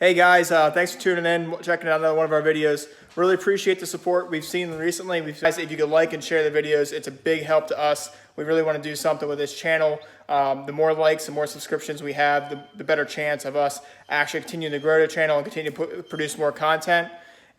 Hey guys, thanks for tuning in, checking out another one of our videos. Really appreciate the support we've seen recently. Guys, if you could like and share the videos, it's a big help to us. We really want to do something with this channel. The more likes and more subscriptions we have, the better chance of us actually continuing to grow the channel and continue to produce more content.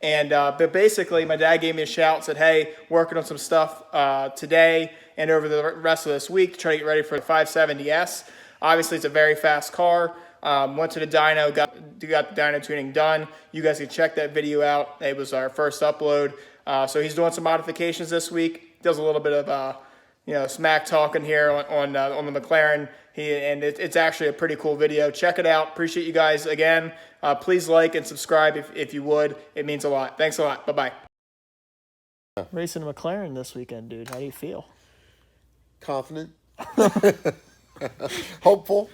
And but basically, my dad gave me a shout and said, hey, working on some stuff today and over the rest of this week to try to get ready for the 570S. Obviously, it's a very fast car. Went to the dyno, got the dyno tuning done. You guys can check that video out. It was our first upload. So he's doing some modifications this week. Does a little bit of smack talking here on the Mclaren. It's actually a pretty cool video. Check it out. Appreciate you guys again. Please like and subscribe if you would. It means a lot. Thanks a lot. Bye-bye. Racing a McLaren this weekend, dude. How do you feel? Confident. Hopeful.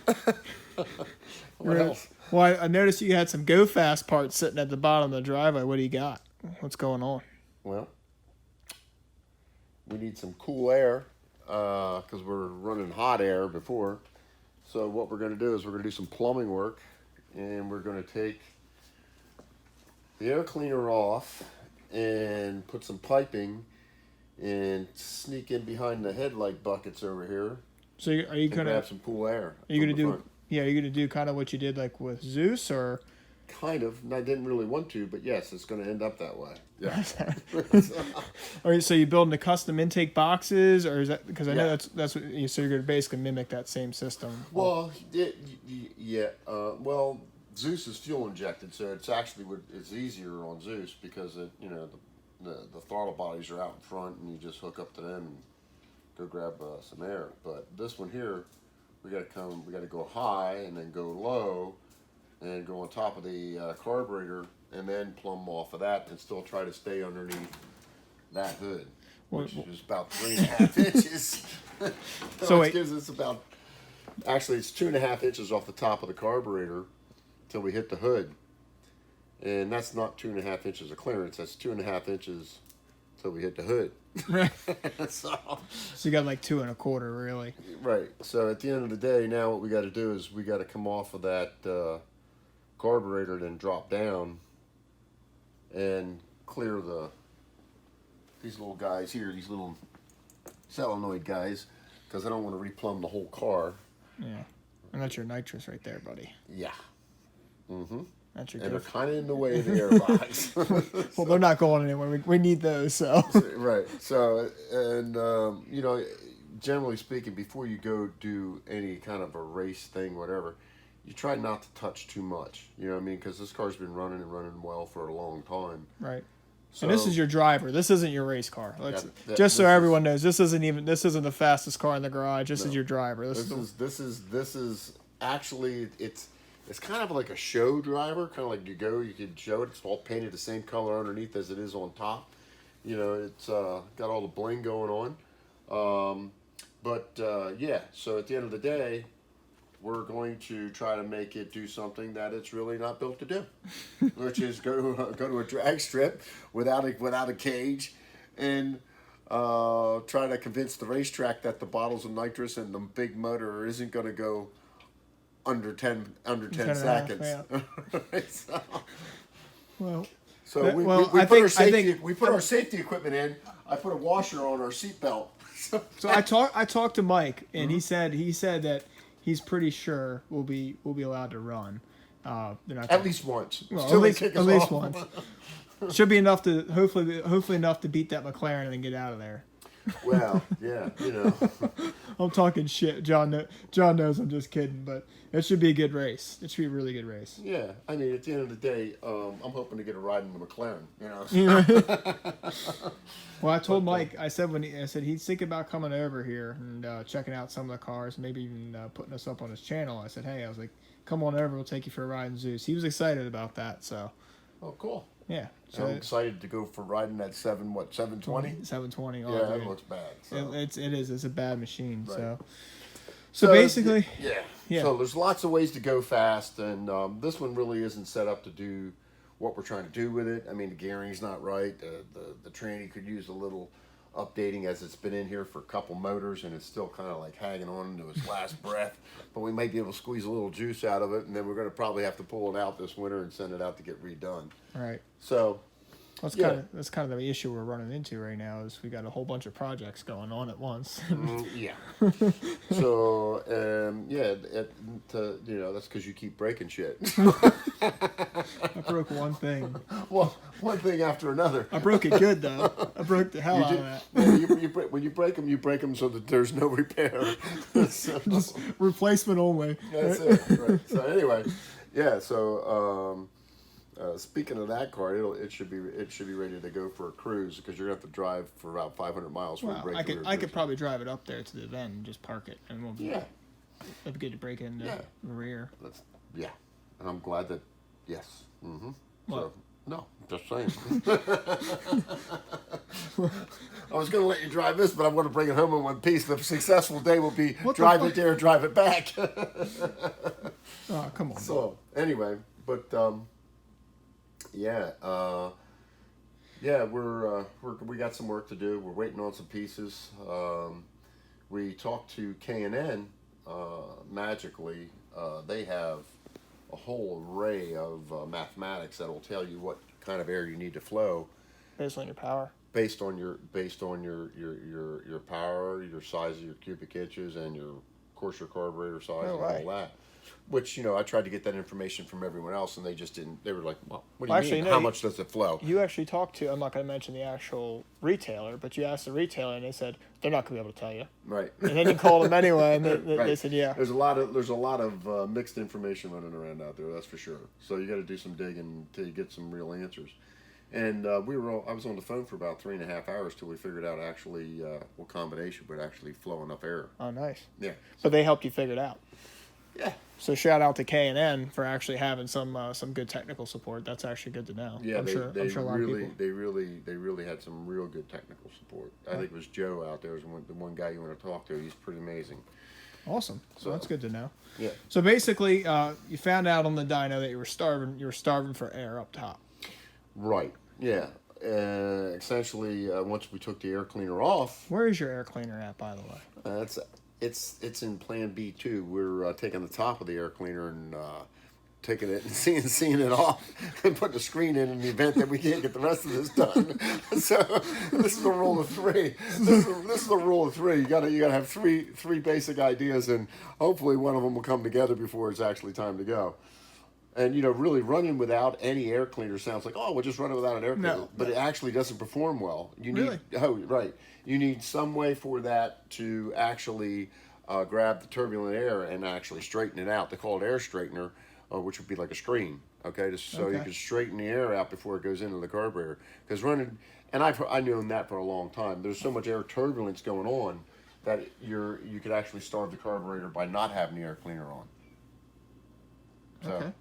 What else? Well, I noticed you had some Go Fast parts sitting at the bottom of the driveway. What do you got? What's going on? Well, we need some cool air because we're running hot air before. So what we're going to do is we're going to do some plumbing work, and we're going to take the air cleaner off and put some piping and sneak in behind the headlight buckets over here. So are you going to grab some cool air? Are you going to do? Yeah, are you going to do kind of what you did like with Zeus, or? Kind of. And I didn't really want to, but yes, it's going to end up that way. Yeah. All right, so you building the custom intake boxes, or is that because I know that's what you, so you're going to basically mimic that same system? Well, yeah. Well, Zeus is fuel injected, so it's easier on Zeus because the throttle bodies are out in front, and you just hook up to them and go grab some air. But this one here, we got to go high and then go low, and go on top of the carburetor, and then plumb off of that, and still try to stay underneath that hood, which is about 3.5 inches. So it gives us about, actually it's 2.5 inches off the top of the carburetor till we hit the hood, and that's not 2.5 inches of clearance. That's 2.5 inches till we hit the hood. So you got like 2 1/4, really. Right. So at the end of the day, now what we got to do is we got to come off of that carburetor and then drop down and clear these little guys here, these little solenoid guys, because I don't want to replumb the whole car. Yeah. And that's your nitrous right there, buddy. Yeah. Mm-hmm. That's your and they're kind of in the way of the airbox. Well, they're not going anywhere. We need those, so. Right. So, and, generally speaking, before you go do any kind of a race thing, whatever, you try not to touch too much. You know what I mean? Because this car's been running well for a long time. Right. So, and this is your driver. This isn't your race car. Just so everyone knows, this isn't the fastest car in the garage. This is your driver. This is actually it's kind of like a show driver, kind of like you can show it. It's all painted the same color underneath as it is on top. You know, it's got all the bling going on. Yeah, so at the end of the day, we're going to try to make it do something that it's really not built to do, which is go to a drag strip without a cage, and try to convince the racetrack that the bottles of nitrous and the big motor isn't going to go under 10 seconds. We put our safety equipment in. I put a washer on our seatbelt. So I talked to Mike, and he said that he's pretty sure we'll be allowed to run. At least once. Well, at least once. Should be enough to hopefully enough to beat that McLaren and then get out of there. Well, yeah, I'm talking shit. John knows I'm just kidding, but it should be a good race. It should be a really good race. Yeah, I mean, at the end of the day, I'm hoping to get a ride in the McLaren. Well, I told Mike. I said he's thinking about coming over here and checking out some of the cars, maybe even putting us up on his channel. I said, hey, I was like, come on over. We'll take you for a ride in Zeus. He was excited about that. So. Oh, cool. Yeah. So I'm excited to go for riding that 720? 720. Oh, yeah, that looks bad. So. It is. It's a bad machine. Right. So basically. Yeah. So there's lots of ways to go fast, and this one really isn't set up to do what we're trying to do with it. I mean, the gearing's not right. The tranny could use a little updating as it's been in here for a couple motors, and it's still kind of like hanging on to its last breath. But we might be able to squeeze a little juice out of it, and then we're going to probably have to pull it out this winter and send it out to get redone. Right. So That's kind of the issue we're running into right now is we got a whole bunch of projects going on at once. yeah. So that's because you keep breaking shit. I broke one thing. Well, one thing after another. I broke it good though. I broke the hell out of that. Yeah, when you break them so that there's no repair. So, Just replacement only. that's it. Right. So anyway, yeah. So speaking of that car, it should be ready to go for a cruise because you're gonna have to drive for about 500 miles. Well, I could probably drive it up there to the event and just park it, and we'll be. Yeah. That'd be good to break into the rear. And I'm glad that. Yes. Mm-hmm. What? So no, just saying. I was going to let you drive this, but I'm going to bring it home in one piece. The successful day will be drive it there, drive it back. Oh, come on. So anyway, but we got some work to do. We're waiting on some pieces. We talked to K&N. Magically, they have a whole array of mathematics that will tell you what kind of air you need to flow Based on your power. based on your power, your size of your cubic inches, and your carburetor size and all that. Which I tried to get that information from everyone else, and they just didn't. They were like, "Well, what do you mean? How much does it flow?" You actually talked to. I'm not going to mention the actual retailer, but you asked the retailer, and they said they're not going to be able to tell you. Right. And then you called them anyway, and they said, "Yeah." There's a lot of mixed information running around out there. That's for sure. So you got to do some digging till you get some real answers. And I was on the phone for about 3.5 hours till we figured out actually what combination would actually flow enough air. Oh, nice. Yeah. But they helped you figure it out. Yeah. So shout out to K&N for actually having some good technical support. That's actually good to know. Yeah, I'm sure a lot of people. They really had some real good technical support. I think it was Joe out there was the one guy you want to talk to. He's pretty amazing. Awesome. So that's good to know. Yeah. So basically, you found out on the dyno that you were starving. You were starving for air up top. Right. Yeah. Essentially, once we took the air cleaner off. Where is your air cleaner at, by the way? It's in Plan B2. We're taking the top of the air cleaner and taking it and seeing it off and putting a screen in the event that we can't get the rest of this done. So this is a rule of three. This is a rule of three. You gotta have three basic ideas, and hopefully one of them will come together before it's actually time to go. And really running without any air cleaner sounds like, oh, we'll just run it without an air cleaner. No, but it actually doesn't perform well. Really? You need some way for that to actually grab the turbulent air and actually straighten it out. They call it air straightener, which would be like a screen. Okay, you can straighten the air out before it goes into the carburetor. Because running, and I've known that for a long time. There's so much air turbulence going on that you could actually starve the carburetor by not having the air cleaner on. So, okay.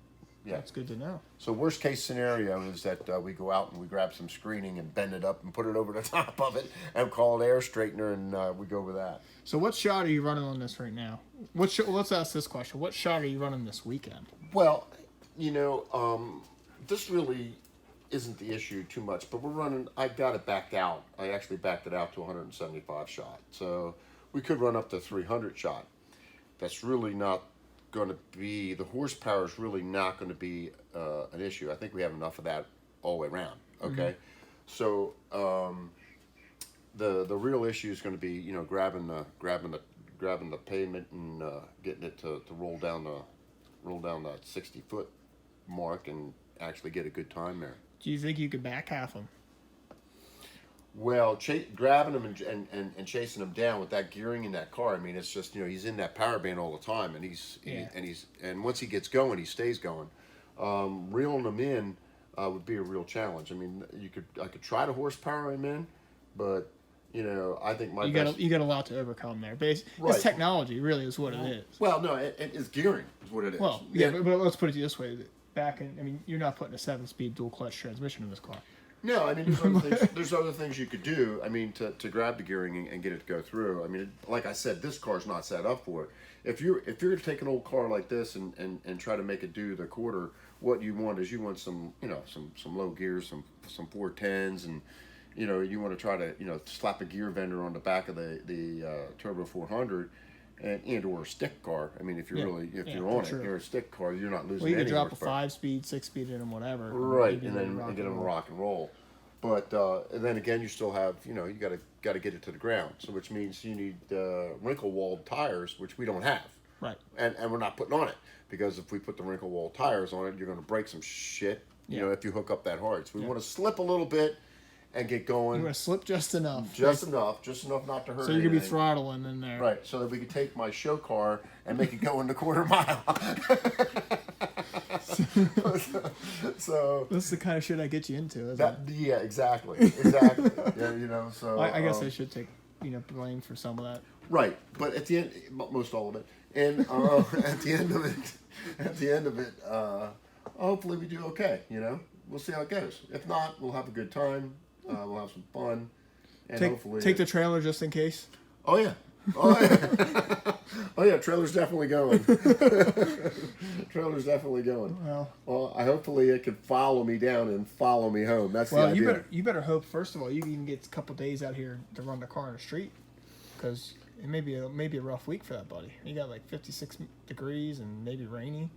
Yeah. That's good to know. So worst case scenario is that we go out and we grab some screening and bend it up and put it over the top of it and call it air straightener, and we go with that. So what shot are you running on this right now? Let's ask this question. What shot are you running this weekend? Well, this really isn't the issue too much, but we're running. I got it backed out. I actually backed it out to 175 shot. So we could run up to 300 shot. That's really not going to be, the horsepower is really not going to be an issue. I think we have enough of that all the way around. Okay, so the real issue is going to be grabbing the pavement and getting it to roll down the 60-foot mark and actually get a good time there. Do you think you could back half them? Well, grabbing him and chasing him down with that gearing in that car. I mean, it's just he's in that power band all the time, and and once he gets going, he stays going. Reeling him in would be a real challenge. I mean, I could try to horsepower him in, but I think you got a lot to overcome there. It's technology, really, is what it is. Well, no, it's gearing is what it is. Well, yeah, but let's put it this way: you're not putting a 7-speed dual clutch transmission in this car. No, I mean, there's other things you could do. I mean, to grab the gearing and get it to go through. I mean, like I said, this car's not set up for it. If you're to take an old car like this and try to make it do the quarter, what you want is some low gears, some 410s, and you know, you want to try to, you know, slap a gear vendor on the back of the Turbo 400 and or a stick car. I mean, if you're really, if you're on it, you're a stick car, you're not losing well, you any could drop horsepower. a 5-speed, 6-speed in them, whatever. Right, and then get them rock and roll. But and then again, you still have, you know, you got to get it to the ground. So which means you need wrinkle walled tires, which we don't have. Right. And we're not putting on it, because if we put the wrinkle wall tires on it, you're going to break some shit. You know, if you hook up that hard. So we want to slip a little bit and get going. You want to slip just enough. Just enough not to hurt. So you could be throttling in there. Right. So that we could take my show car and make it go in the quarter mile. So this is the kind of shit I get you into, isn't that, it? yeah, exactly. Yeah, you know. So I guess I should take, you know, blame for some of that. Right, but at the end, most all of it, and at the end of it, hopefully we do okay. You know, we'll see how it goes. If not, we'll have a good time. We'll have some fun, and hopefully take the trailer just in case. Oh yeah. Oh yeah. Oh yeah. Trailer's definitely going. Trailer's definitely going. Well, hopefully it can follow me down and follow me home. That's the idea. You better hope, first of all, you can get a couple days out here to run the car on the street, because it may be a rough week for that buddy. You got like 56 degrees and maybe rainy.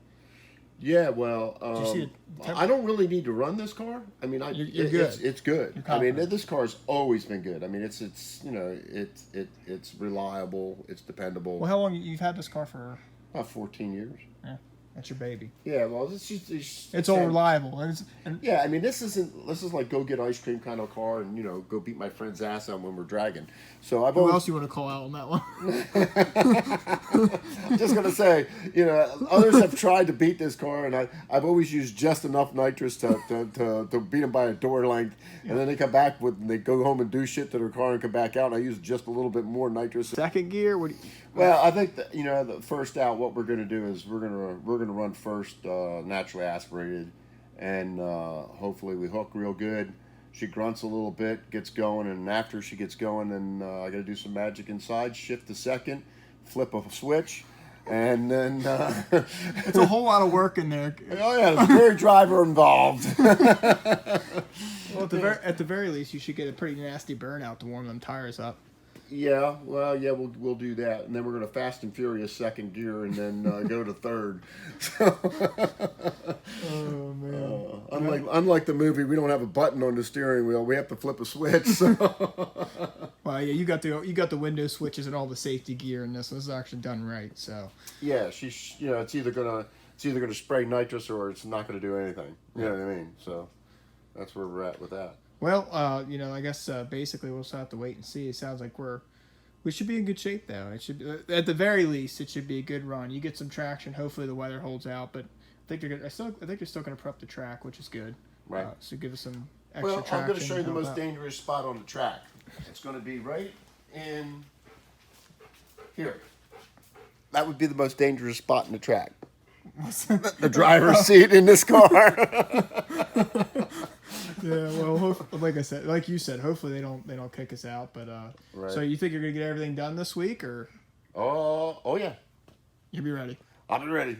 Yeah, well, Did you see I don't really need to run this car. I mean, you're good. It's good. You're I mean, confident. this car's always been good. I mean, it's you know, it's reliable. It's dependable. Well, how long you've had this car for? About 14 years. Yeah, that's your baby. Yeah, well, It's all reliable. And yeah, I mean, this is like go get ice cream kind of car, and you know, go beat my friend's ass on when we're dragging. So I've who always, else you want to call out on that one? I'm just gonna say, you know, others have tried to beat this car, and I've always used just enough nitrous to beat them by a door length, and then they come back they go home and do shit to their car and come back out, and I use just a little bit more nitrous. Second gear? Well, I think that, you know, the first out, what we're gonna do is we're gonna run first naturally aspirated, and hopefully we hook real good. She grunts a little bit, gets going, and after she gets going, then I got to do some magic inside, shift to second, flip a switch, and then... it's a whole lot of work in there. Oh, yeah, there's a very driver involved. Well, at the very least, you should get a pretty nasty burnout to warm them tires up. Yeah, well, yeah, we'll do that, and then we're gonna fast and furious second gear, and then go to third. Oh man! Unlike the movie, we don't have a button on the steering wheel; we have to flip a switch. So. Well, yeah, you got the window switches and all the safety gear in this. This is actually done right. So. Yeah, you know, it's either gonna spray nitrous or it's not gonna do anything. You know what I mean? So that's where we're at with that. Well, you know, I guess basically we'll just have to wait and see. It sounds like we should be in good shape though. It should, at the very least, it should be a good run. You get some traction. Hopefully the weather holds out, but I think they're still gonna prep the track, which is good. Right. So give us some extra traction. Well, I'm gonna show you the most dangerous spot on the track. It's gonna be right in here. That would be the most dangerous spot in the track. The driver's seat in this car. Yeah, well, like I said, like you said, hopefully they don't kick us out. But right. So you think you're gonna get everything done this week, or? Oh yeah. You'll be ready. I'll be ready.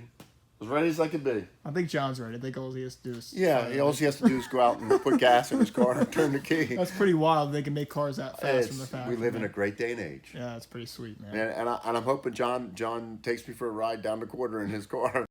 As ready as I can be. I think John's ready. I think all he has to do is... Yeah, all he has to do is go out and put gas in his car and turn the key. That's pretty wild. They can make cars that fast from the factory. We live in a great day and age. Yeah, that's pretty sweet, man. And I'm hoping John takes me for a ride down the quarter in his car.